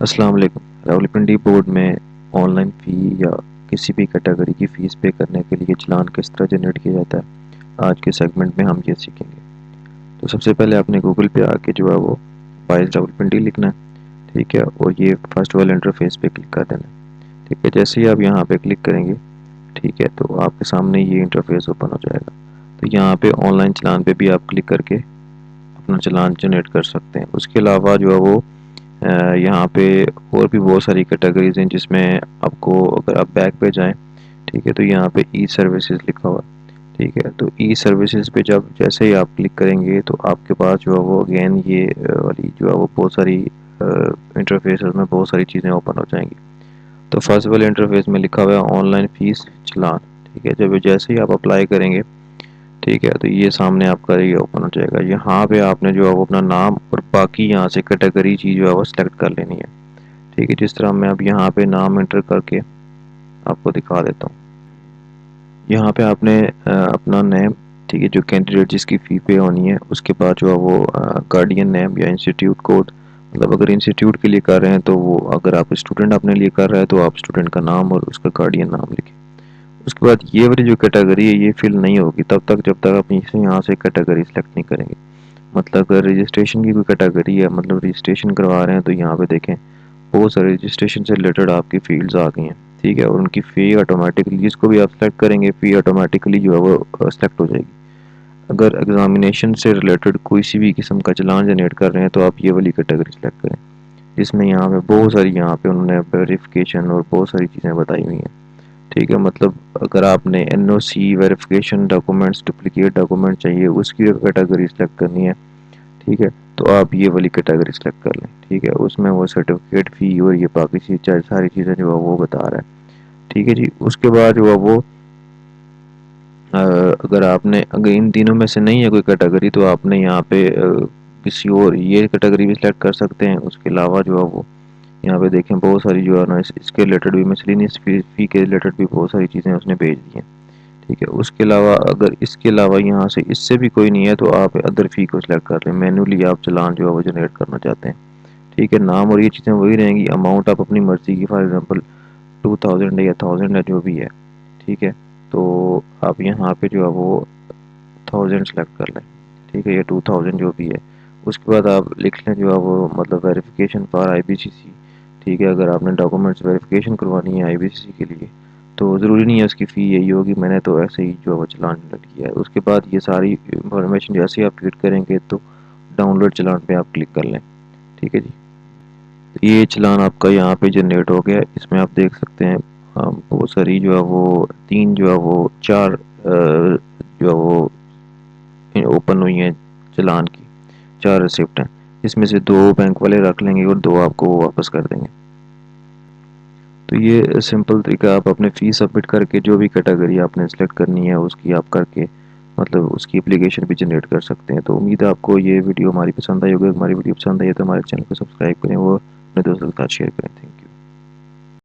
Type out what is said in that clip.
السلام علیکم۔ راولپنڈی بورڈ میں آن لائن فی یا کسی بھی کیٹیگری کی فیس پے کرنے کے لیے چلان کس طرح جنریٹ کیا جاتا ہے، آج کے سیگمنٹ میں ہم یہ سیکھیں گے۔ تو سب سے پہلے آپ نے گوگل پہ آ کے جو ہے وہ فائز راولپنڈی لکھنا ہے، ٹھیک ہے، اور یہ فرسٹ والے انٹرفیس پہ کلک کر دینا ہے، ٹھیک ہے۔ جیسے ہی آپ یہاں پہ کلک کریں گے، ٹھیک ہے، تو آپ کے سامنے یہ انٹرفیس اوپن ہو جائے گا۔ تو یہاں پہ آن لائن چلان پہ بھی آپ کلک کر کے اپنا چلان جنریٹ کر سکتے ہیں۔ اس کے علاوہ جو ہے وہ یہاں پہ اور بھی بہت ساری کیٹیگریز ہیں جس میں آپ کو، اگر آپ بیک پہ جائیں، ٹھیک ہے، تو یہاں پہ ای سروسز لکھا ہوا، ٹھیک ہے۔ تو ای سروسز پہ جب جیسے ہی آپ کلک کریں گے تو آپ کے پاس جو ہے وہ اگین یہ والی جو ہے وہ بہت ساری انٹرفیسز میں بہت ساری چیزیں اوپن ہو جائیں گی۔ تو فرسٹ والے انٹرفیس میں لکھا ہوا ہے آن لائن فیس چلان، ٹھیک ہے۔ جب جیسے ہی آپ اپلائی کریں گے، ٹھیک ہے، تو یہ سامنے آپ کا یہ اوپن ہو جائے گا۔ یہاں پہ آپ نے جو ہے وہ اپنا نام اور باقی یہاں سے کیٹیگری چیز جو ہے وہ سلیکٹ کر لینی ہے، ٹھیک ہے۔ جس طرح میں اب یہاں پہ نام انٹر کر کے آپ کو دکھا دیتا ہوں۔ یہاں پہ آپ نے اپنا نیم، ٹھیک ہے، جو کینڈیڈیٹ جس کی فی پے ہونی ہے، اس کے بعد جو ہے وہ گارڈین نیم یا انسٹیٹیوٹ کوڈ، مطلب اگر انسٹیٹیوٹ کے لیے کر رہے ہیں تو وہ، اگر آپ اسٹوڈنٹ اپنے لیے کر رہے ہیں تو آپ اسٹوڈنٹ کا نام اور اس کا گارڈین نام لکھیں۔ اس کے بعد یہ والی جو کیٹیگری ہے یہ فل نہیں ہوگی تب تک جب تک آپ یہاں سے کیٹیگری سلیکٹ نہیں کریں گے۔ مطلب اگر رجسٹریشن کی کوئی کیٹیگری ہے، مطلب رجسٹریشن کروا رہے ہیں، تو یہاں پہ دیکھیں بہت سارے رجسٹریشن سے ریلیٹڈ آپ کی فیلڈز آ گئی ہیں، ٹھیک ہے، اور ان کی فی آٹومیٹکلی جس کو بھی آپ سلیکٹ کریں گے فی آٹومیٹکلی جو ہے وہ سلیکٹ ہو جائے گی۔ اگر ایگزامینیشن سے ریلیٹڈ کوئی سی بھی قسم کا چلان جنریٹ کر رہے ہیں تو آپ یہ والی کیٹیگری سلیکٹ کریں، جس میں یہاں پہ بہت ساری، یہاں پہ انہوں نے ویریفیکیشن اور بہت ساری چیزیں بتائی ہوئی ہیں، ٹھیک ہے۔ مطلب اگر آپ نے این او سی ویریفیکیشن ڈاکومنٹس، ڈپلیکیٹ ڈاکومنٹ چاہیے، اس کی کیٹیگری سلیکٹ کرنی ہے، ٹھیک ہے، تو آپ یہ والی کیٹیگری سلیکٹ کر لیں، ٹھیک ہے۔ اس میں وہ سرٹیفکیٹ فی اور یہ باقی ساری چیزیں جو ہے وہ بتا رہا ہے، ٹھیک ہے جی۔ اس کے بعد جو ہے وہ اگر آپ نے، اگر ان تینوں میں سے نہیں ہے کوئی کیٹیگری تو آپ نے یہاں پہ کسی اور یہ کیٹیگری بھی سلیکٹ کر سکتے ہیں۔ اس کے علاوہ جو ہے وہ یہاں پہ دیکھیں بہت ساری جو ہے نا اس کے ریلیٹڈ بھی، مسلینیس فی کے ریلیٹڈ بھی بہت ساری چیزیں اس نے بھیج دی ہیں، ٹھیک ہے۔ اس کے علاوہ اگر اس کے علاوہ یہاں سے اس سے بھی کوئی نہیں ہے تو آپ ادر فی کو سلیکٹ کر لیں، مینولی آپ چلان جو ہے وہ جنریٹ کرنا چاہتے ہیں، ٹھیک ہے۔ نام اور یہ چیزیں وہی رہیں گی، اماؤنٹ آپ اپنی مرضی کی، فار ایگزامپل 2000 ہے یا 1000 ہے، جو بھی ہے، ٹھیک ہے۔ تو آپ یہاں پہ جو ہے وہ 1000 سلیکٹ کر لیں، ٹھیک ہے، یا 2000 جو بھی ہے۔ اس کے بعد آپ لکھ لیں جو ہے وہ مطلب verification for I B C C, ٹھیک ہے۔ اگر آپ نے ڈاکومنٹس ویریفیکیشن کروانی ہے آئی بی سی سی کے لیے تو ضروری نہیں ہے اس کی فی یہی ہوگی، میں نے تو ایسے ہی جو ہے وہ چلان جنریٹ کیا ہے۔ اس کے بعد یہ ساری انفارمیشن جیسے ہی آپ فیڈ کریں گے تو ڈاؤن لوڈ چلان پہ آپ کلک کر لیں، ٹھیک ہے جی۔ یہ چلان آپ کا یہاں پہ جنریٹ ہو گیا۔ اس میں آپ دیکھ سکتے ہیں بہت ساری جو ہے وہ تین جو ہے وہ چار جو ہے وہ اوپن ہوئی ہیں چلان کی، 4 ریسیپٹ ہیں، جس میں سے 2 بینک والے رکھ لیں گے اور 2 آپ کو واپس کر دیں گے۔ تو یہ سمپل طریقہ، آپ اپنے فی سبمٹ کر کے جو بھی کیٹیگری آپ نے سلیکٹ کرنی ہے اس کی آپ کر کے مطلب اس کی اپلیکیشن بھی جنریٹ کر سکتے ہیں۔ تو امید ہے آپ کو یہ ویڈیو ہماری پسند آئی ہوگی۔ ہماری ویڈیو پسند آئی ہے تو ہمارے چینل کو سبسکرائب کریں، وہ اپنے دوستوں کے ساتھ شیئر کریں۔ Thank you.